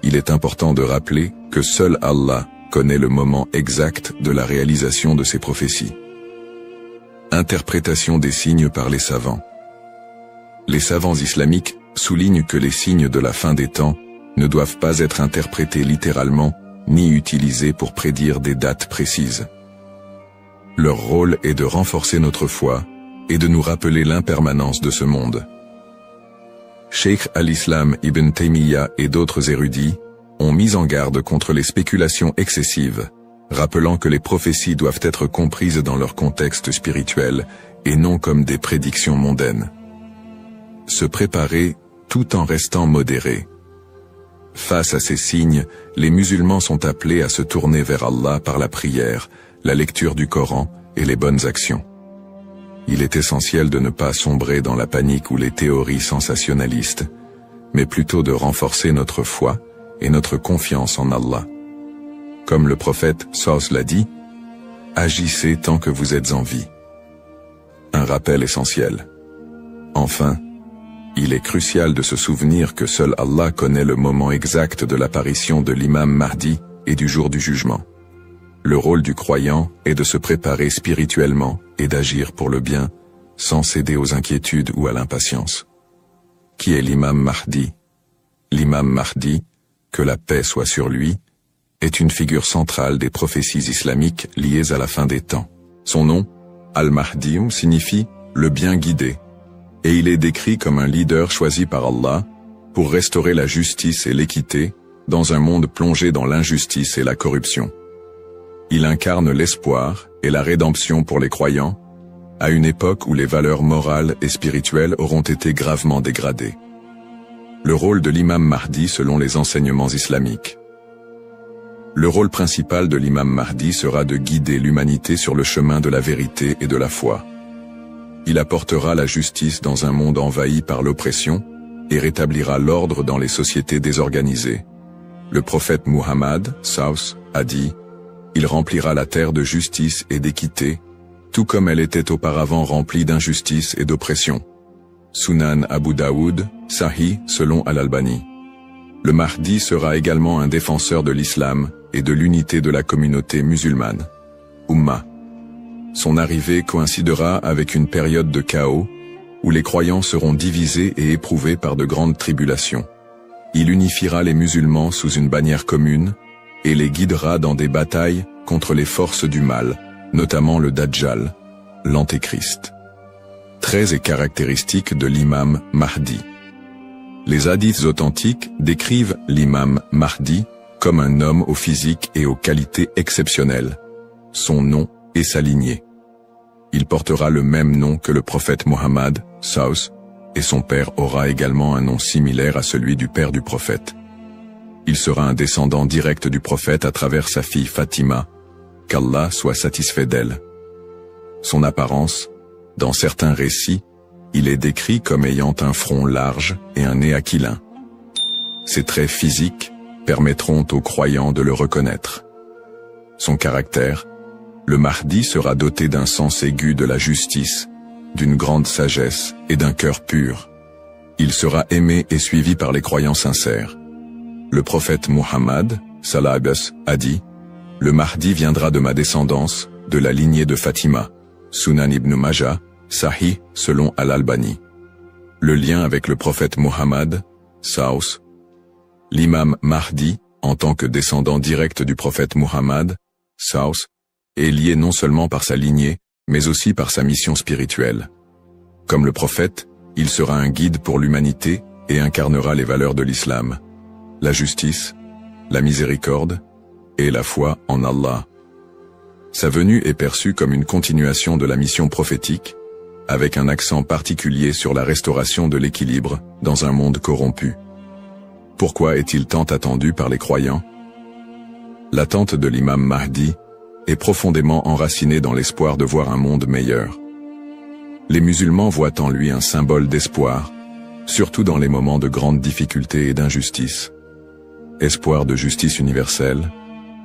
il est important de rappeler que seul Allah connaît le moment exact de la réalisation de ces prophéties. Interprétation des signes par les savants. Les savants islamiques soulignent que les signes de la fin des temps ne doivent pas être interprétés littéralement ni utilisés pour prédire des dates précises. Leur rôle est de renforcer notre foi et de nous rappeler l'impermanence de ce monde. Cheikh al-Islam Ibn Taymiyyah et d'autres érudits ont mis en garde contre les spéculations excessives, rappelant que les prophéties doivent être comprises dans leur contexte spirituel et non comme des prédictions mondaines. Se préparer tout en restant modéré. Face à ces signes, les musulmans sont appelés à se tourner vers Allah par la prière, la lecture du Coran et les bonnes actions. Il est essentiel de ne pas sombrer dans la panique ou les théories sensationnalistes, mais plutôt de renforcer notre foi et notre confiance en Allah. Comme le prophète SAW l'a dit, Agissez tant que vous êtes en vie. Un rappel essentiel. Enfin, il est crucial de se souvenir que seul Allah connaît le moment exact de l'apparition de l'imam Mahdi et du jour du jugement. Le rôle du croyant est de se préparer spirituellement et d'agir pour le bien, sans céder aux inquiétudes ou à l'impatience. Qui est l'imam Mahdi? L'imam Mahdi, que la paix soit sur lui, est une figure centrale des prophéties islamiques liées à la fin des temps. Son nom, Al-Mahdi, signifie « le bien guidé », et il est décrit comme un leader choisi par Allah pour restaurer la justice et l'équité dans un monde plongé dans l'injustice et la corruption. Il incarne l'espoir et la rédemption pour les croyants, à une époque où les valeurs morales et spirituelles auront été gravement dégradées. Le rôle de l'imam Mahdi selon les enseignements islamiques. Le rôle principal de l'imam Mahdi sera de guider l'humanité sur le chemin de la vérité et de la foi. Il apportera la justice dans un monde envahi par l'oppression et rétablira l'ordre dans les sociétés désorganisées. Le prophète Muhammad, Saus, a dit « Il remplira la terre de justice et d'équité, tout comme elle était auparavant remplie d'injustice et d'oppression. » Sunan Abu Daoud, Sahih selon Al-Albani. Le Mahdi sera également un défenseur de l'islam et de l'unité de la communauté musulmane. Ummah. Son arrivée coïncidera avec une période de chaos, où les croyants seront divisés et éprouvés par de grandes tribulations. Il unifiera les musulmans sous une bannière commune, et les guidera dans des batailles contre les forces du mal, notamment le Dajjal, l'Antéchrist. Traits et caractéristiques de l'imam Mahdi. Les hadiths authentiques décrivent l'imam Mahdi comme un homme au physique et aux qualités exceptionnelles. Son nom et sa lignée. Il portera le même nom que le prophète Mohammed, Saus, et son père aura également un nom similaire à celui du père du prophète. Il sera un descendant direct du prophète à travers sa fille Fatima, qu'Allah soit satisfait d'elle. Son apparence, dans certains récits, il est décrit comme ayant un front large et un nez aquilin. Ses traits physiques permettront aux croyants de le reconnaître. Son caractère, le Mahdi sera doté d'un sens aigu de la justice, d'une grande sagesse et d'un cœur pur. Il sera aimé et suivi par les croyants sincères. Le prophète Muhammad, sallallahu alayhi wa sallam, a dit « Le Mahdi viendra de ma descendance, de la lignée de Fatima. » Sunan ibn Majah, Sahih selon Al-Albani. Le lien avec le prophète Muhammad, Saus. L'imam Mahdi, en tant que descendant direct du prophète Muhammad, Saus, est lié non seulement par sa lignée, mais aussi par sa mission spirituelle. Comme le prophète, il sera un guide pour l'humanité et incarnera les valeurs de l'islam, la justice, la miséricorde et la foi en Allah. Sa venue est perçue comme une continuation de la mission prophétique, avec un accent particulier sur la restauration de l'équilibre dans un monde corrompu. Pourquoi est-il tant attendu par les croyants? L'attente de l'imam Mahdi est profondément enracinée dans l'espoir de voir un monde meilleur. Les musulmans voient en lui un symbole d'espoir, surtout dans les moments de grandes difficultés et d'injustice. Espoir de justice universelle,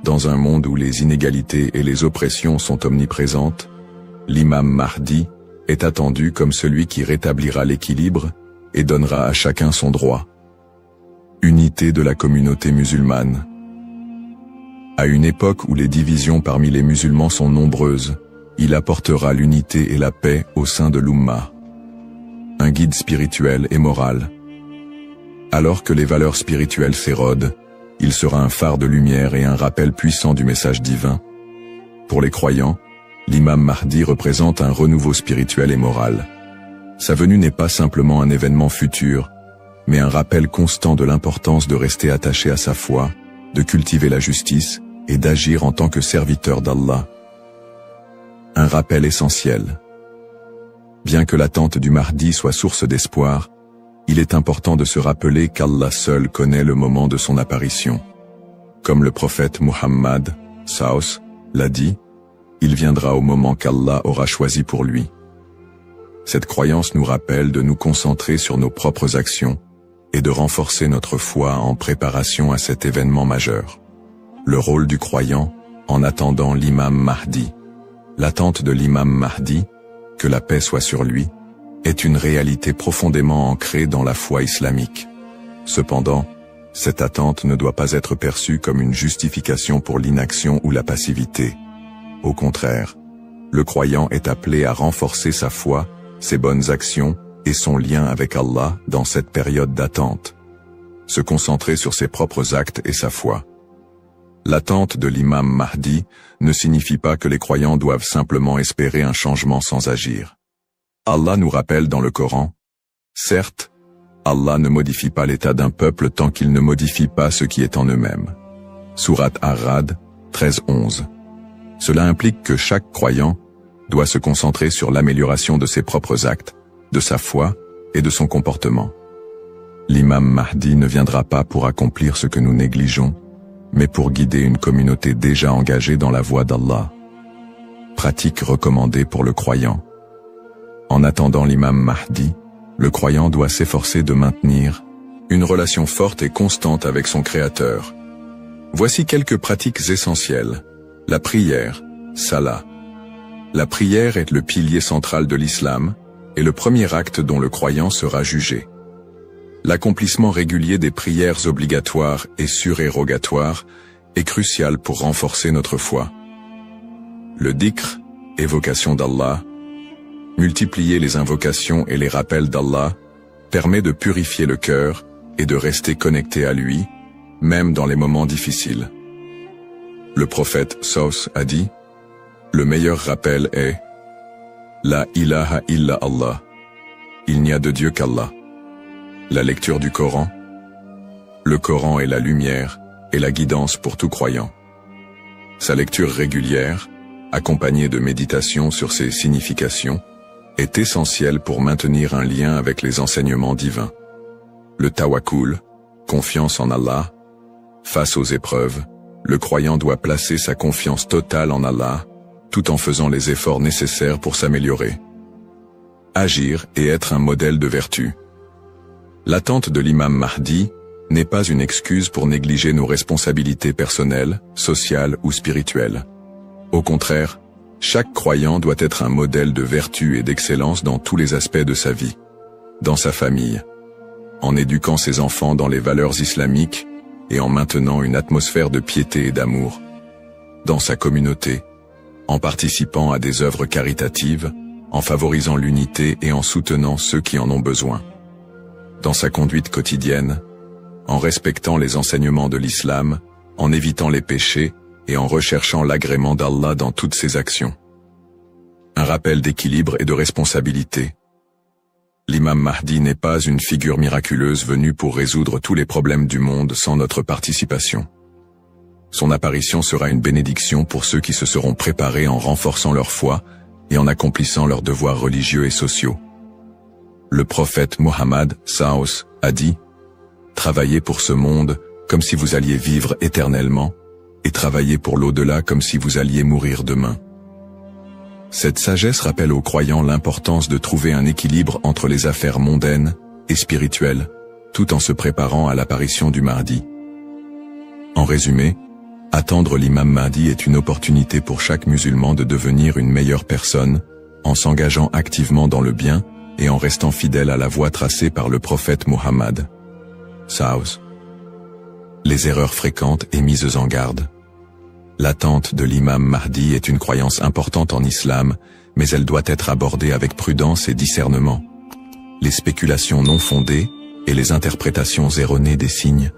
dans un monde où les inégalités et les oppressions sont omniprésentes, l'imam Mahdi est attendu comme celui qui rétablira l'équilibre et donnera à chacun son droit. Unité de la communauté musulmane. À une époque où les divisions parmi les musulmans sont nombreuses, il apportera l'unité et la paix au sein de l'Ummah. Un guide spirituel et moral. Alors que les valeurs spirituelles s'érodent, il sera un phare de lumière et un rappel puissant du message divin. Pour les croyants, l'imam Mahdi représente un renouveau spirituel et moral. Sa venue n'est pas simplement un événement futur, mais un rappel constant de l'importance de rester attaché à sa foi, de cultiver la justice et d'agir en tant que serviteur d'Allah. Un rappel essentiel. Bien que l'attente du Mahdi soit source d'espoir, il est important de se rappeler qu'Allah seul connaît le moment de son apparition. Comme le prophète Muhammad, Saus, l'a dit, il viendra au moment qu'Allah aura choisi pour lui. Cette croyance nous rappelle de nous concentrer sur nos propres actions et de renforcer notre foi en préparation à cet événement majeur. Le rôle du croyant en attendant l'imam Mahdi. L'attente de l'imam Mahdi, que la paix soit sur lui, est une réalité profondément ancrée dans la foi islamique. Cependant, cette attente ne doit pas être perçue comme une justification pour l'inaction ou la passivité. Au contraire, le croyant est appelé à renforcer sa foi, ses bonnes actions et son lien avec Allah dans cette période d'attente. Se concentrer sur ses propres actes et sa foi. L'attente de l'imam Mahdi ne signifie pas que les croyants doivent simplement espérer un changement sans agir. Allah nous rappelle dans le Coran, « Certes, Allah ne modifie pas l'état d'un peuple tant qu'il ne modifie pas ce qui est en eux-mêmes. » Sourate Ar-Ra'd 13-11. Cela implique que chaque croyant doit se concentrer sur l'amélioration de ses propres actes, de sa foi et de son comportement. L'imam Mahdi ne viendra pas pour accomplir ce que nous négligeons, mais pour guider une communauté déjà engagée dans la voie d'Allah. Pratique recommandée pour le croyant. En attendant l'imam Mahdi, le croyant doit s'efforcer de maintenir une relation forte et constante avec son Créateur. Voici quelques pratiques essentielles. La prière, salat. La prière est le pilier central de l'islam et le premier acte dont le croyant sera jugé. L'accomplissement régulier des prières obligatoires et surérogatoires est crucial pour renforcer notre foi. Le dhikr, évocation d'Allah, multiplier les invocations et les rappels d'Allah, permet de purifier le cœur et de rester connecté à lui, même dans les moments difficiles. Le prophète Saus a dit, « Le meilleur rappel est « La ilaha illa Allah » Il n'y a de Dieu qu'Allah. La lecture du Coran. Le Coran est la lumière et la guidance pour tout croyant. Sa lecture régulière, accompagnée de méditation sur ses significations, est essentielle pour maintenir un lien avec les enseignements divins. Le tawakkul, confiance en Allah. Face aux épreuves, le croyant doit placer sa confiance totale en Allah, tout en faisant les efforts nécessaires pour s'améliorer. Agir et être un modèle de vertu. L'attente de l'imam Mahdi n'est pas une excuse pour négliger nos responsabilités personnelles, sociales ou spirituelles. Au contraire, chaque croyant doit être un modèle de vertu et d'excellence dans tous les aspects de sa vie. Dans sa famille, en éduquant ses enfants dans les valeurs islamiques et en maintenant une atmosphère de piété et d'amour. Dans sa communauté, en participant à des œuvres caritatives, en favorisant l'unité et en soutenant ceux qui en ont besoin. Dans sa conduite quotidienne, en respectant les enseignements de l'islam, en évitant les péchés et en recherchant l'agrément d'Allah dans toutes ses actions. Un rappel d'équilibre et de responsabilité. L'imam Mahdi n'est pas une figure miraculeuse venue pour résoudre tous les problèmes du monde sans notre participation. Son apparition sera une bénédiction pour ceux qui se seront préparés en renforçant leur foi et en accomplissant leurs devoirs religieux et sociaux. Le prophète Mohammed Saus a dit « Travaillez pour ce monde comme si vous alliez vivre éternellement, et travaillez pour l'au-delà comme si vous alliez mourir demain. » Cette sagesse rappelle aux croyants l'importance de trouver un équilibre entre les affaires mondaines et spirituelles, tout en se préparant à l'apparition du Mahdi. En résumé, attendre l'imam Mahdi est une opportunité pour chaque musulman de devenir une meilleure personne, en s'engageant activement dans le bien et en restant fidèle à la voie tracée par le prophète Mohammed. Saus. Les erreurs fréquentes et mises en garde. L'attente de l'imam Mahdi est une croyance importante en islam, mais elle doit être abordée avec prudence et discernement. Les spéculations non fondées et les interprétations erronées des signes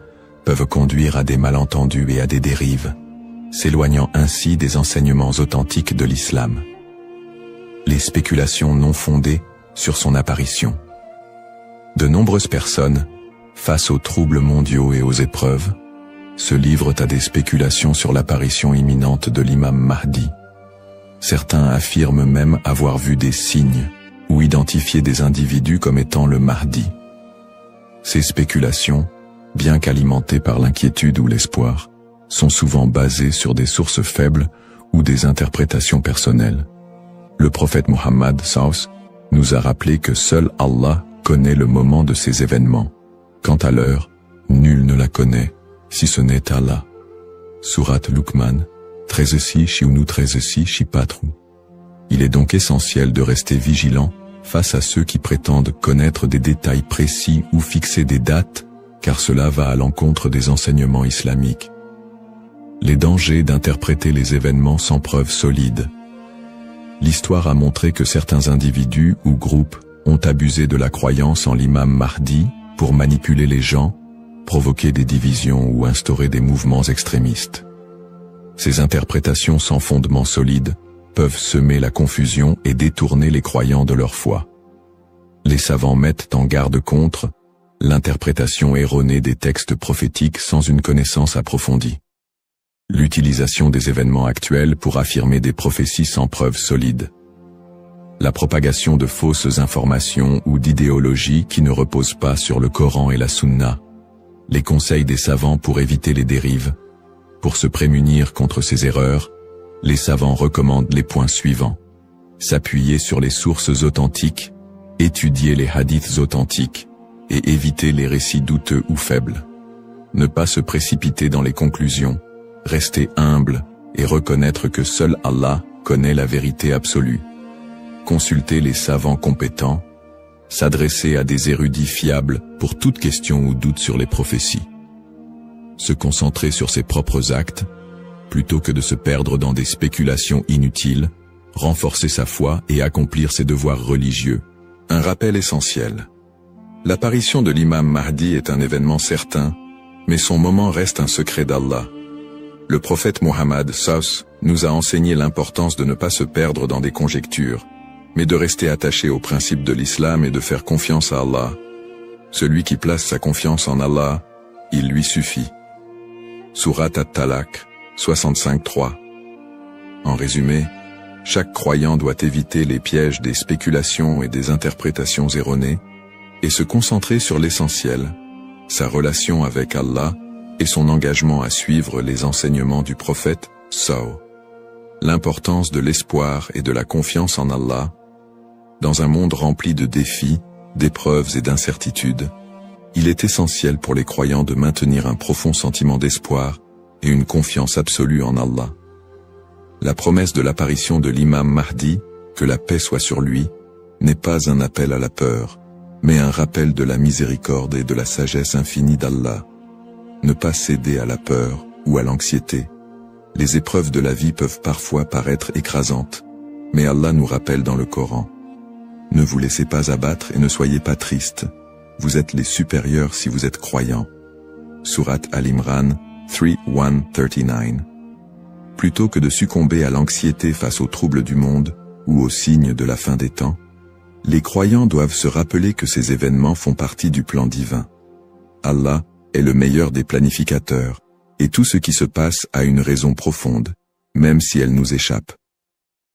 peuvent conduire à des malentendus et à des dérives, s'éloignant ainsi des enseignements authentiques de l'islam. Les spéculations non fondées sur son apparition. De nombreuses personnes, face aux troubles mondiaux et aux épreuves, se livrent à des spéculations sur l'apparition imminente de l'imam Mahdi. Certains affirment même avoir vu des signes ou identifié des individus comme étant le Mahdi. Ces spéculations, bien qu'alimentées par l'inquiétude ou l'espoir, sont souvent basées sur des sources faibles ou des interprétations personnelles. Le prophète Mohammed Saus nous a rappelé que seul Allah connaît le moment de ces événements. Quant à l'heure, nul ne la connaît, si ce n'est Allah. Sourate Luqman, 13 13 4. Il est donc essentiel de rester vigilant face à ceux qui prétendent connaître des détails précis ou fixer des dates, car cela va à l'encontre des enseignements islamiques. Les dangers d'interpréter les événements sans preuve solide. L'histoire a montré que certains individus ou groupes ont abusé de la croyance en l'imam Mahdi pour manipuler les gens, provoquer des divisions ou instaurer des mouvements extrémistes. Ces interprétations sans fondement solide peuvent semer la confusion et détourner les croyants de leur foi. Les savants mettent en garde contre l'interprétation erronée des textes prophétiques sans une connaissance approfondie. L'utilisation des événements actuels pour affirmer des prophéties sans preuve solide. La propagation de fausses informations ou d'idéologies qui ne reposent pas sur le Coran et la Sunna. Les conseils des savants pour éviter les dérives. Pour se prémunir contre ces erreurs, les savants recommandent les points suivants. S'appuyer sur les sources authentiques, étudier les hadiths authentiques, et éviter les récits douteux ou faibles. Ne pas se précipiter dans les conclusions, rester humble et reconnaître que seul Allah connaît la vérité absolue. Consulter les savants compétents, s'adresser à des érudits fiables pour toute question ou doute sur les prophéties. Se concentrer sur ses propres actes, plutôt que de se perdre dans des spéculations inutiles, renforcer sa foi et accomplir ses devoirs religieux. Un rappel essentiel. L'apparition de l'imam Mahdi est un événement certain, mais son moment reste un secret d'Allah. Le prophète Mohammed nous a enseigné l'importance de ne pas se perdre dans des conjectures, mais de rester attaché aux principes de l'islam et de faire confiance à Allah. Celui qui place sa confiance en Allah, il lui suffit. Surat At-Talaq, 65-3. En résumé, chaque croyant doit éviter les pièges des spéculations et des interprétations erronées, et se concentrer sur l'essentiel, sa relation avec Allah et son engagement à suivre les enseignements du prophète, L'importance de l'espoir et de la confiance en Allah. Dans un monde rempli de défis, d'épreuves et d'incertitudes, il est essentiel pour les croyants de maintenir un profond sentiment d'espoir et une confiance absolue en Allah. La promesse de l'apparition de l'imam Mahdi, que la paix soit sur lui, n'est pas un appel à la peur, mais un rappel de la miséricorde et de la sagesse infinie d'Allah. Ne pas céder à la peur ou à l'anxiété. Les épreuves de la vie peuvent parfois paraître écrasantes, mais Allah nous rappelle dans le Coran. Ne vous laissez pas abattre et ne soyez pas tristes. Vous êtes les supérieurs si vous êtes croyants. Surat Al-Imran 3:1-39. Plutôt que de succomber à l'anxiété face aux troubles du monde ou aux signes de la fin des temps, les croyants doivent se rappeler que ces événements font partie du plan divin. Allah est le meilleur des planificateurs, et tout ce qui se passe a une raison profonde, même si elle nous échappe.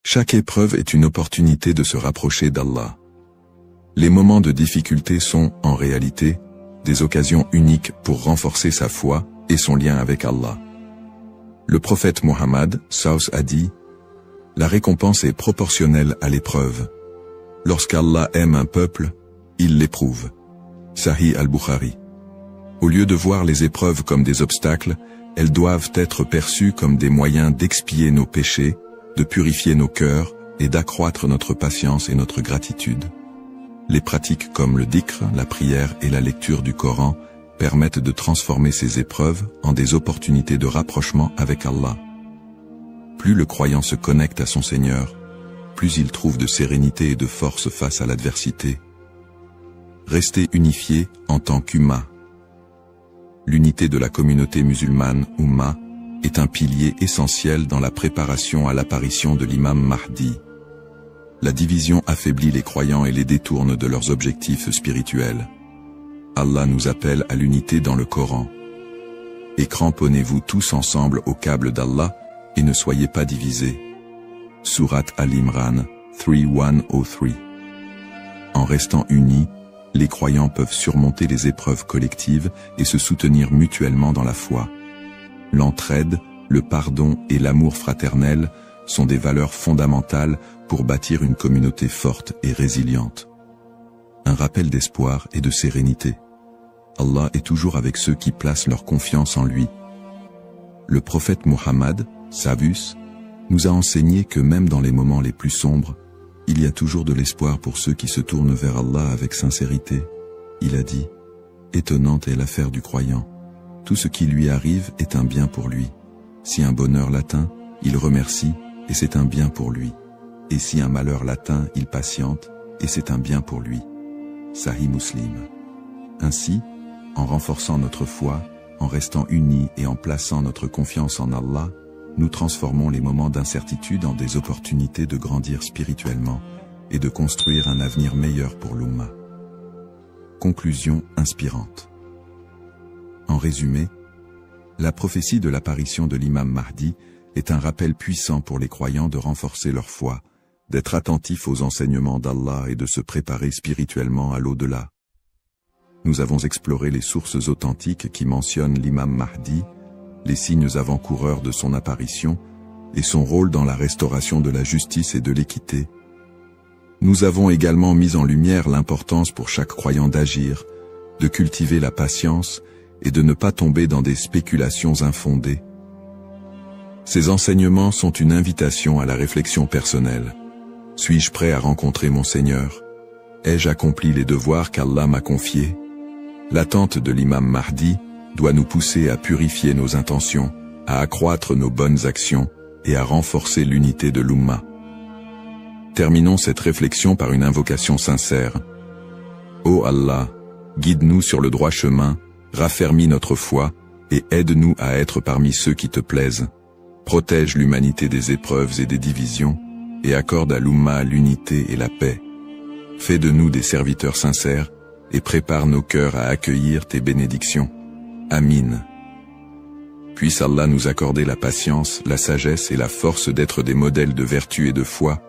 Chaque épreuve est une opportunité de se rapprocher d'Allah. Les moments de difficulté sont, en réalité, des occasions uniques pour renforcer sa foi et son lien avec Allah. Le prophète Mohammed, a dit, « La récompense est proportionnelle à l'épreuve. Lorsqu'Allah aime un peuple, il l'éprouve. » Sahih al-Bukhari. Au lieu de voir les épreuves comme des obstacles, elles doivent être perçues comme des moyens d'expier nos péchés, de purifier nos cœurs et d'accroître notre patience et notre gratitude. Les pratiques comme le dhikr, la prière et la lecture du Coran permettent de transformer ces épreuves en des opportunités de rapprochement avec Allah. Plus le croyant se connecte à son Seigneur, plus il trouve de sérénité et de force face à l'adversité. Rester unifié en tant qu'Umma. L'unité de la communauté musulmane, Umma, est un pilier essentiel dans la préparation à l'apparition de l'imam Mahdi. La division affaiblit les croyants et les détourne de leurs objectifs spirituels. Allah nous appelle à l'unité dans le Coran. Et cramponnez-vous tous ensemble au câble d'Allah et ne soyez pas divisés. Surat Al-Imran 3:1-3. En restant unis, les croyants peuvent surmonter les épreuves collectives et se soutenir mutuellement dans la foi. L'entraide, le pardon et l'amour fraternel sont des valeurs fondamentales pour bâtir une communauté forte et résiliente. Un rappel d'espoir et de sérénité. Allah est toujours avec ceux qui placent leur confiance en lui. Le prophète Mohammed, nous a enseigné que même dans les moments les plus sombres, il y a toujours de l'espoir pour ceux qui se tournent vers Allah avec sincérité. Il a dit, « Étonnante est l'affaire du croyant. Tout ce qui lui arrive est un bien pour lui. Si un bonheur l'atteint, il remercie, et c'est un bien pour lui. Et si un malheur l'atteint, il patiente, et c'est un bien pour lui. » Sahih Muslim. Ainsi, en renforçant notre foi, en restant unis et en plaçant notre confiance en Allah, nous transformons les moments d'incertitude en des opportunités de grandir spirituellement et de construire un avenir meilleur pour l'Ummah. Conclusion inspirante. En résumé, la prophétie de l'apparition de l'imam Mahdi est un rappel puissant pour les croyants de renforcer leur foi, d'être attentifs aux enseignements d'Allah et de se préparer spirituellement à l'au-delà. Nous avons exploré les sources authentiques qui mentionnent l'imam Mahdi, les signes avant-coureurs de son apparition et son rôle dans la restauration de la justice et de l'équité. Nous avons également mis en lumière l'importance pour chaque croyant d'agir, de cultiver la patience et de ne pas tomber dans des spéculations infondées. Ces enseignements sont une invitation à la réflexion personnelle. Suis-je prêt à rencontrer mon Seigneur? Ai-je accompli les devoirs qu'Allah m'a confiés? L'attente de l'imam Mahdi doit nous pousser à purifier nos intentions, à accroître nos bonnes actions et à renforcer l'unité de l'Ummah. Terminons cette réflexion par une invocation sincère. Ô Allah, guide-nous sur le droit chemin, raffermis notre foi et aide-nous à être parmi ceux qui te plaisent. Protège l'humanité des épreuves et des divisions et accorde à l'Ummah l'unité et la paix. Fais de nous des serviteurs sincères et prépare nos cœurs à accueillir tes bénédictions. Amin. Puisse Allah nous accorder la patience, la sagesse et la force d'être des modèles de vertu et de foi,